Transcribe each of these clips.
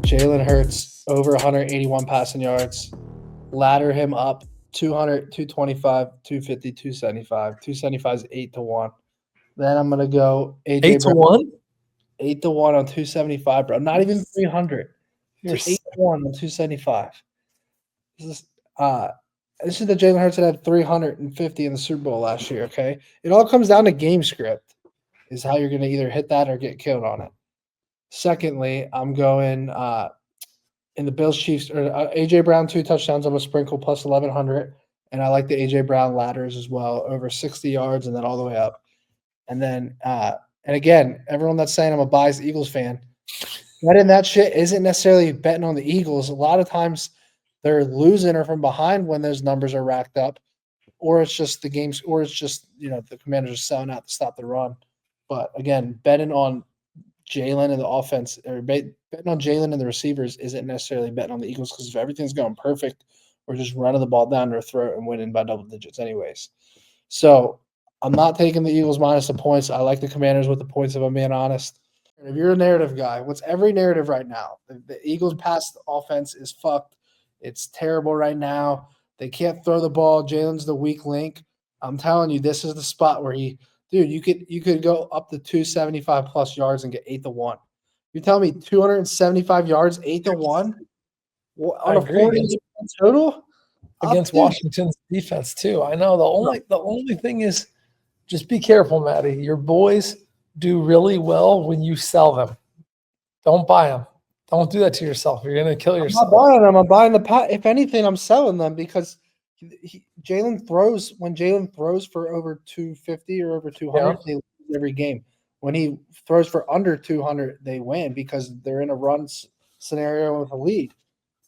Jalen Hurts over 181 passing yards. Ladder him up 200, 225, 250, 275. 275 is 8-1. Then I'm going to go AJ 8-1? 8-1 on 275, bro. Not even 300. You're 8-1 on 275. This is the Jalen Hurts that had 350 in the Super Bowl last year, okay? It all comes down to game script, is how you're going to either hit that or get killed on it. Secondly, I'm going in the Bills Chiefs or AJ Brown 2 touchdowns. I'm a sprinkle plus 1100, and I like the AJ Brown ladders as well, over 60 yards and then all the way up. And then and again, everyone that's saying I'm a biased Eagles fan, betting that shit isn't necessarily betting on the Eagles. A lot of times they're losing or from behind when those numbers are racked up, or it's just the games, or it's just the Commanders are selling out to stop the run. But again, betting on Jalen and the offense, or betting on Jalen and the receivers isn't necessarily betting on the Eagles, because if everything's going perfect, we're just running the ball down their throat and winning by double digits anyways. So I'm not taking the Eagles minus the points. I like the Commanders with the points, if I'm being honest. And if you're a narrative guy, what's every narrative right now? The Eagles' pass offense is fucked. It's terrible right now. They can't throw the ball. Jalen's the weak link. I'm telling you, this is the spot where you could go up to 275 plus yards and get 8-1. You're telling me 275 yards, 8-1 on a 40 total against Washington's defense too. I know the only thing is, just be careful, Matty. Your boys do really well when you sell them. Don't buy them. Don't do that to yourself. You're going to kill yourself. I'm not buying them. I'm buying the pot. If anything, I'm selling them because Jalen throws for over 250 or over 200, they lose every game. When he throws for under 200, they win because they're in a run scenario with a lead.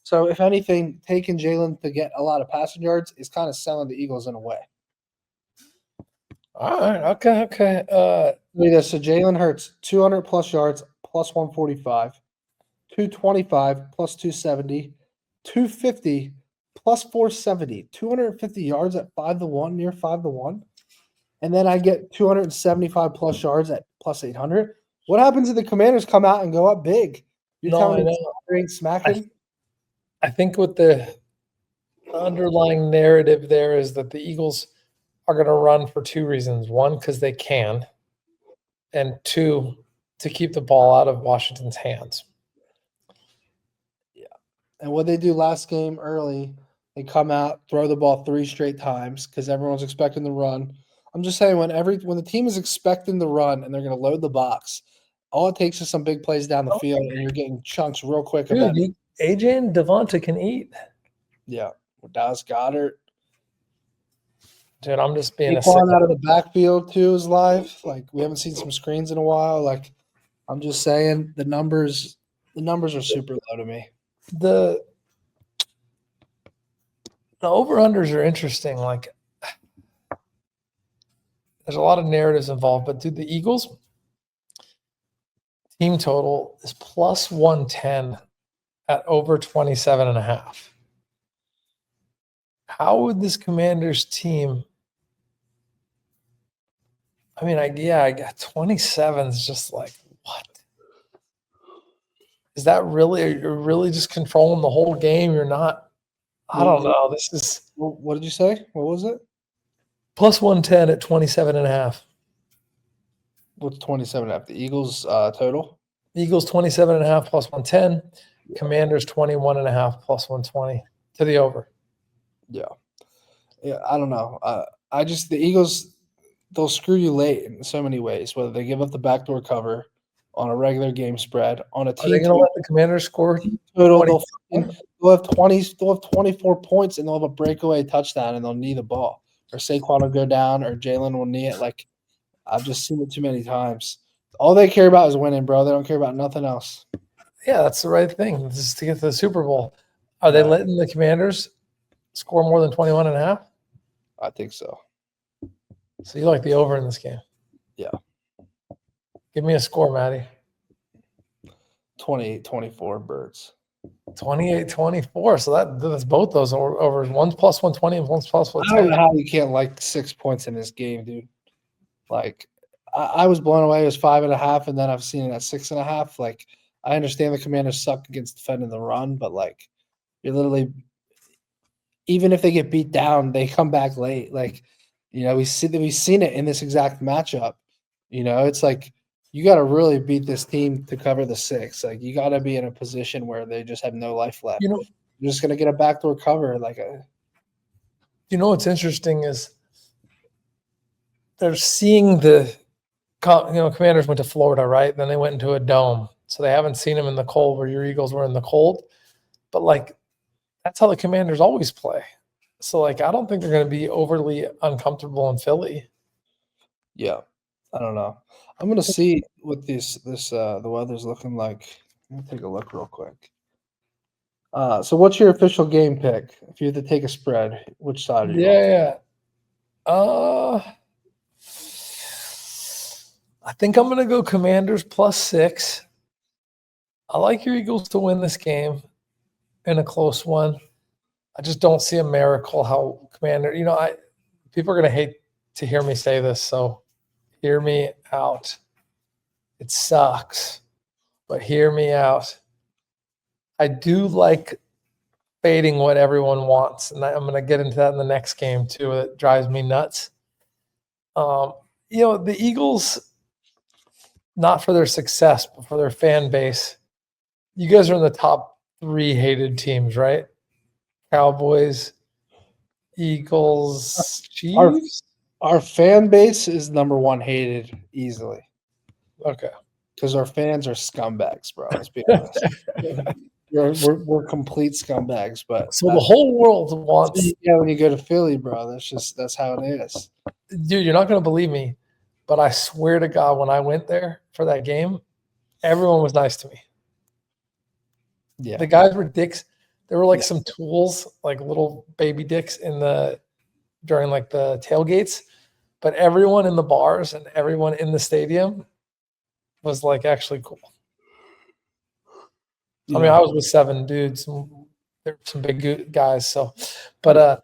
So, if anything, taking Jalen to get a lot of passing yards is kind of selling the Eagles in a way. All right. Okay. Look at this. So, Jalen Hurts, 200 plus yards, plus 145. 225 plus 270, 250 plus 470, 250 yards at 5-1, near 5-1. And then I get 275 plus yards at plus 800. What happens if the Commanders come out and go up big? You're telling me they ain't smacking? I think what the underlying narrative there is that the Eagles are going to run for two reasons. One, because they can, and two, to keep the ball out of Washington's hands. And what they do last game early, they come out, throw the ball 3 straight times because everyone's expecting the run. I'm just saying when the team is expecting the run and they're going to load the box, all it takes is some big plays down the field and you're getting chunks real quick. Dude, AJ and Devonta can eat. Yeah, Dallas Goedert. Dude, I'm just being Saquon out of the backfield too is live. Like we haven't seen some screens in a while. Like I'm just saying the numbers are super low to me. The over-unders are interesting. Like, there's a lot of narratives involved, but dude, the Eagles team total is plus 110 at over 27.5. How would this Commanders team? I mean, I got 27 is just like, what? Is that really, you're really just controlling the whole game? You're not, I don't know. This is. What did you say? What was it? Plus 110 at 27.5. What's 27.5? The Eagles total? Eagles 27.5 plus 110. Yeah. Commanders 21.5 plus 120 to the over. Yeah. I don't know. The Eagles, they'll screw you late in so many ways, whether they give up the backdoor cover on a regular game spread on a team. Are they going to let the Commanders score total? They'll have 24 points and they'll have a breakaway touchdown and they'll knee the ball, or Saquon will go down, or Jalen will knee it. Like I've just seen it too many times. All they care about is winning, bro. They don't care about nothing else. Yeah, that's the right thing. This is to get to the Super Bowl. Are they letting the Commanders score more than 21.5? I think so. So you like the over in this game? Yeah. Give me a score, Matty. 28-24 Birds. 28-24. So that's both those overs. One's plus 120 and one's plus 110. I don't know how you can't like 6 points in this game, dude. Like I was blown away. It was 5.5, and then I've seen it at 6.5. Like I understand the Commanders suck against defending the run, but like you're literally even if they get beat down, they come back late. Like, we've seen it in this exact matchup. It's like you got to really beat this team to cover the 6. Like you got to be in a position where they just have no life left. You're just gonna get a backdoor cover. What's interesting is they're seeing the Commanders went to Florida, right? Then they went into a dome. So they haven't seen them in the cold where your Eagles were in the cold. But like that's how the Commanders always play. So like I don't think they're going to be overly uncomfortable in Philly. Yeah. I don't know. I'm going to see what the weather's looking like. Let me take a look real quick. So what's your official game pick? If you had to take a spread, which side are you on? Yeah. I think I'm going to go Commanders +6. I like your Eagles to win this game in a close one. I just don't see a miracle how Commander, people are going to hate to hear me say this, so hear me out. It sucks, but hear me out. I do like fading what everyone wants, and I'm going to get into that in the next game too. It drives me nuts. The Eagles, not for their success, but for their fan base, you guys are in the top 3 hated teams, right? Cowboys, Eagles, Chiefs. Our fan base is number 1 hated easily. Okay. Because our fans are scumbags, bro. Let's be honest. we're complete scumbags, but so the whole world wants. Yeah, when you go to Philly, bro, that's how it is. Dude, you're not going to believe me, but I swear to God, when I went there for that game, everyone was nice to me. Yeah, the guys were dicks. There were like some tools, like little baby dicks during like the tailgates, but everyone in the bars and everyone in the stadium was like actually cool. I mean, I was with 7 dudes. There were some big guys, but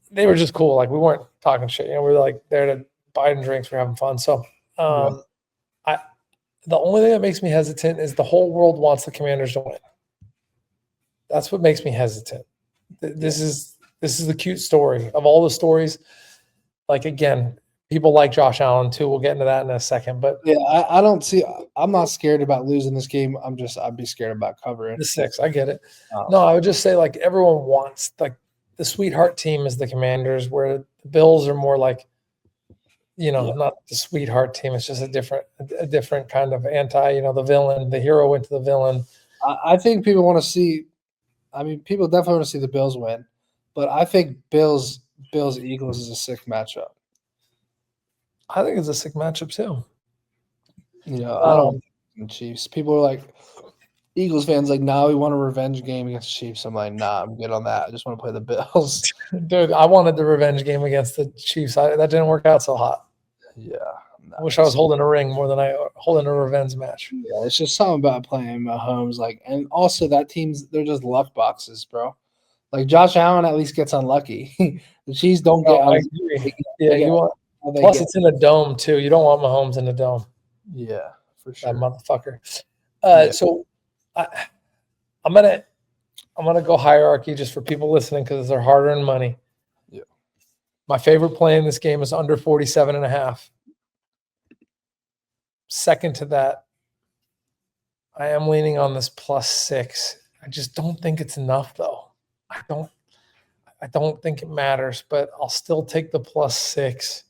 they were just cool. Like we weren't talking shit. We were like there to buy drinks. We're having fun. So, the only thing that makes me hesitant is the whole world wants the Commanders to win. That's what makes me hesitant. This is the cute story of all the stories. Like again, people like Josh Allen too. We'll get into that in a second. But yeah, I don't see. I'm not scared about losing this game. I'd be scared about covering the 6. I get it. No, I would just say like everyone wants like the sweetheart team is the Commanders, where the Bills are more like, not the sweetheart team. It's just a different kind of anti. The villain. The hero went to the villain. I think people want to see. I mean, people definitely want to see the Bills win, but I think Bills Eagles is a sick matchup. I think it's a sick matchup too. I don't Chiefs. People are like Eagles fans like, nah, we want a revenge game against the Chiefs. I'm like, nah, I'm good on that. I just want to play the Bills. Dude, I wanted the revenge game against the Chiefs. That didn't work out so hot. Yeah. I wish I was holding a ring more than I holding a revenge match. Yeah, it's just something about playing Mahomes. And also that they're just luck boxes, bro. Like Josh Allen at least gets unlucky. The Chiefs don't get unlucky. Yeah, plus it's in a dome too. You don't want Mahomes in a dome. Yeah, for sure. That motherfucker. So I'm gonna go hierarchy just for people listening because they're hard-earned money. Yeah. My favorite play in this game is under 47.5. Second to that, I am leaning on this +6. I just don't think it's enough, though. I don't think it matters, but I'll still take the +6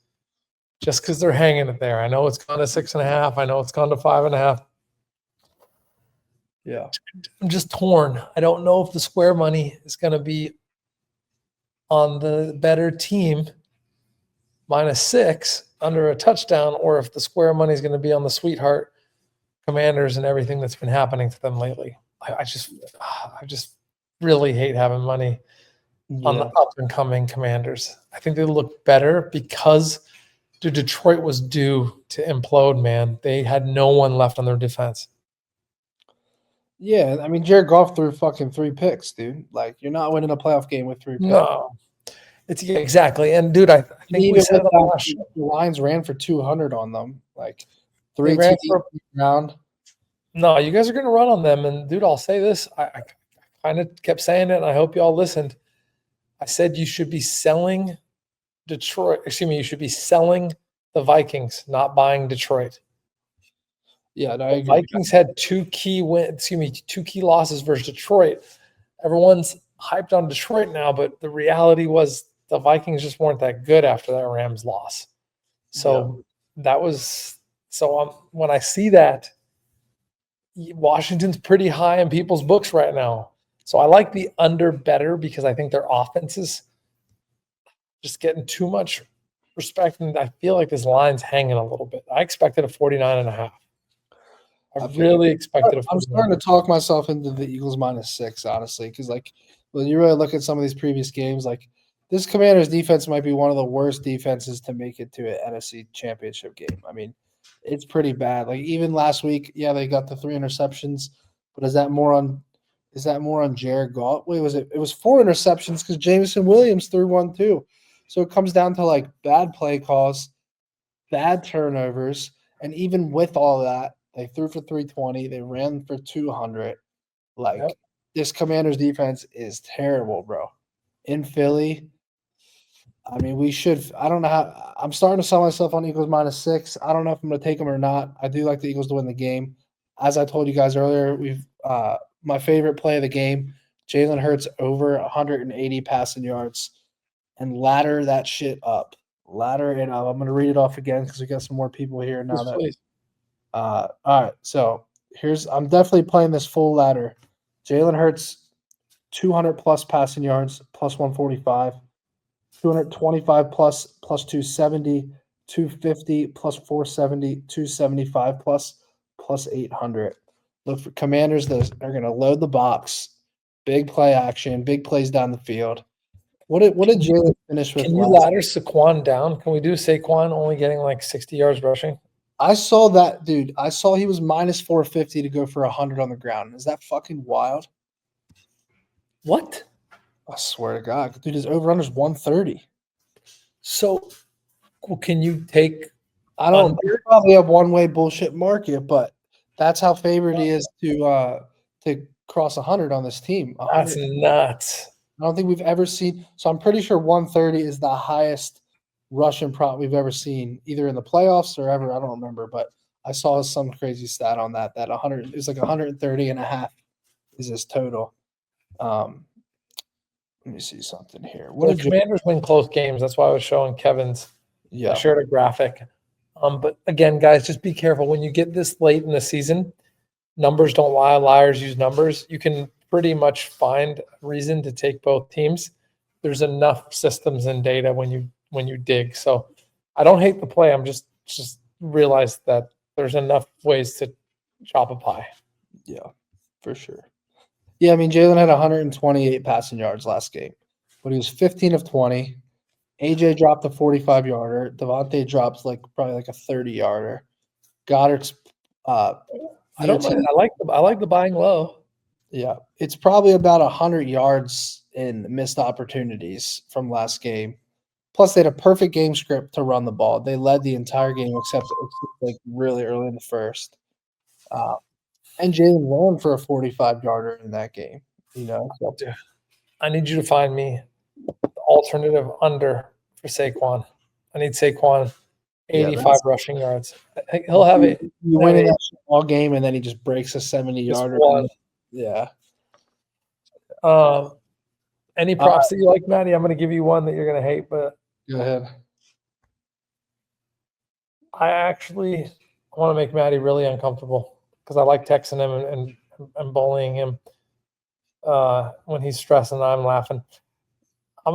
just because they're hanging it there. I know it's gone to 6.5. I know it's gone to 5.5. Yeah. I'm just torn. I don't know if the square money is going to be on the better team -6 under a touchdown, or if the square money is going to be on the sweetheart Commanders and everything that's been happening to them lately. I just really hate having money on the up and coming Commanders. I think they look better because Detroit was due to implode, man. They had no one left on their defense. Yeah, I mean, Jared Goff threw fucking 3 picks, dude. Like, you're not winning a playoff game with 3 picks. No. Exactly. And, dude, I think we said the Lions ran for 200 on them. Like, 3 TDs round. No, you guys are going to run on them. And dude, I'll say this. I kind of kept saying it, and I hope you all listened. I said you should be selling Detroit. Excuse me, you should be selling the Vikings, not buying Detroit. Yeah, no, I The agree. Vikings had two key losses versus Detroit. Everyone's hyped on Detroit now, but the reality was the Vikings just weren't that good after that Rams loss. So that was when I see that, Washington's pretty high in people's books right now. So I like the under better because I think their offense is just getting too much respect. And I feel like this line's hanging a little bit. I expected a 49.5. I really expected a 49. I'm starting to talk myself into the Eagles -6, honestly, because like when you really look at some of these previous games, like this Commanders defense might be one of the worst defenses to make it to an NFC Championship game. I mean, it's pretty bad. Like even last week, yeah, they got the 3 interceptions, but is that more on Jared Goff? Wait, it was 4 interceptions because Jameson Williams threw one too. So it comes down to like bad play calls, bad turnovers, and even with all that, they threw for 320. They ran for 200. Like Yep. this Commanders defense is terrible, bro. In Philly, I mean, we should. I don't know how. I'm starting to sell myself on Eagles -6. I don't know if I'm going to take them or not. I do like the Eagles to win the game. As I told you guys earlier, my favorite play of the game: Jalen Hurts over 180 passing yards, and ladder that shit up. Ladder it up. I'm going to read it off again because we got some more people here now. Please. All right, so I'm definitely playing this full ladder. Jalen Hurts, 200 plus passing yards, plus 145, 225 plus 270, 250 plus 470, 275 plus 800. Look for Commanders that are going to load the box, big play action, big plays down the field. What did Jalen finish with? Can you ladder Saquon down? Can we do Saquon only getting like 60 yards rushing? I saw that, dude. I saw he was -450 to go for 100 on the ground. Is that fucking wild? What? I swear to God, dude, his over/under is 130. So, can you take? I don't Under? probably a one-way bullshit market, but that's how favored he is to cross 100 on this team. 100. That's nuts. I don't think we've ever seen. So I'm pretty sure 130 is the highest Russian prop we've ever seen, either in the playoffs or ever. I don't remember, but I saw some crazy stat on that 100 it was like 130 and a half is his total. Let me see something here. What The did Commanders win close games. That's why I was showing Kevin's. Yeah. I shared a graphic. But again, guys, just be careful when you get this late in the season. Numbers don't lie. Liars use numbers. You can pretty much find reason to take both teams. There's enough systems and data when you dig. So I don't hate the play. I'm just realize that there's enough ways to chop a pie. Yeah, for sure. Yeah, I mean, Jalen had 128 passing yards last game, but he was 15 of 20. AJ dropped a 45-yarder. Devontae drops probably like a 30-yarder. Goddard's I don't mind. I like the buying low. Yeah, it's probably about 100 yards in missed opportunities from last game. Plus, they had a perfect game script to run the ball. They led the entire game except like really early in the first. And Jalen ran for a 45-yarder in that game. So. I need you to find me the alternative under for Saquon. I need Saquon 85 rushing yards. He'll have it. You win that all game, and then he just breaks a 70-yarder. Yeah. Any props that you like, Maddie? I'm going to give you one that you're going to hate, but go ahead. I want to make Maddie really uncomfortable because I like texting him and bullying him when he's stressing. I'm laughing. I'm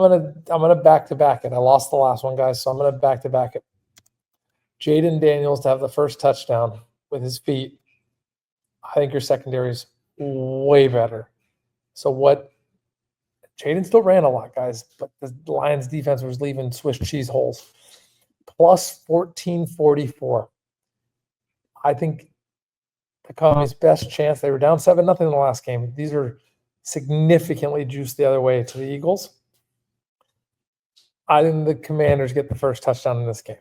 gonna back-to-back it. I lost the last one, guys, so I'm gonna back-to-back it. Jaden Daniels to have the first touchdown with his feet. I think your secondary is way better. So what? Jaden still ran a lot, guys, but the Lions defense was leaving Swiss cheese holes. Plus 1444. I think the Commies' best chance. They were down 7-0 in the last game. These are significantly juiced the other way to the Eagles. I think the Commanders get the first touchdown in this game.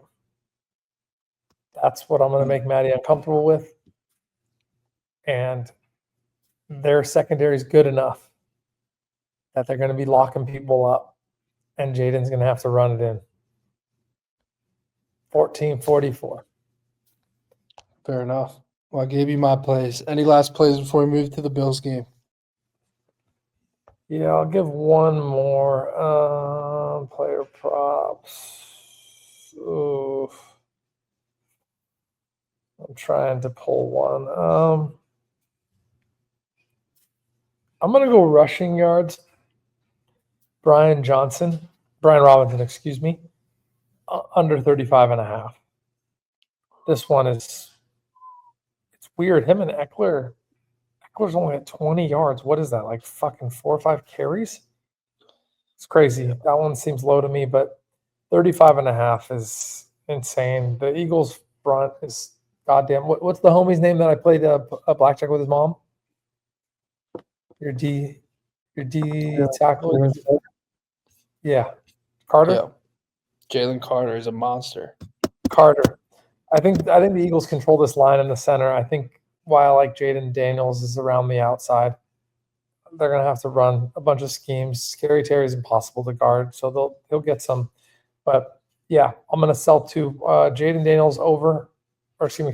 That's what I'm going to make Maddie uncomfortable with. and their secondary is good enough that they're going to be locking people up, and Jaden's going to have to run it in. 14-44. Fair enough. Well, I gave you my plays. Any last plays before we move to the Bills game? Yeah, I'll give one more. Player props. Oof. I'm trying to pull one. I'm going to go rushing yards. Brian Robinson, excuse me, under 35.5. This one it's weird. Him and Eckler's only at 20 yards. What is that, like fucking 4 or 5 carries? It's crazy. That one seems low to me, but 35.5 is insane. The Eagles front is goddamn. What's the homie's name that I played a blackjack with his mom? Your D tackle. Yeah, Carter. Yeah. Jalen Carter is a monster. Carter. I think the Eagles control this line in the center. I think while like Jaden Daniels is around the outside, they're gonna have to run a bunch of schemes. Scary Terry is impossible to guard, so he'll get some. But yeah, I'm gonna sell to Jaden Daniels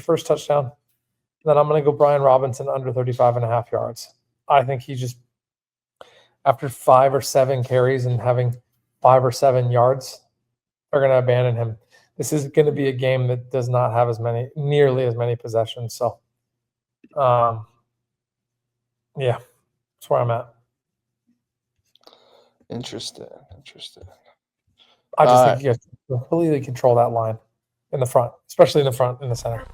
first touchdown. Then I'm gonna go Brian Robinson under 35.5 yards. I think he just, after 5 or 7 carries and having 5 or 7 yards, they're gonna abandon him. This is going to be a game that does not have nearly as many possessions. So, yeah, that's where I'm at. Interesting. I just think you have to completely control that line in the front, especially in the front, in the center.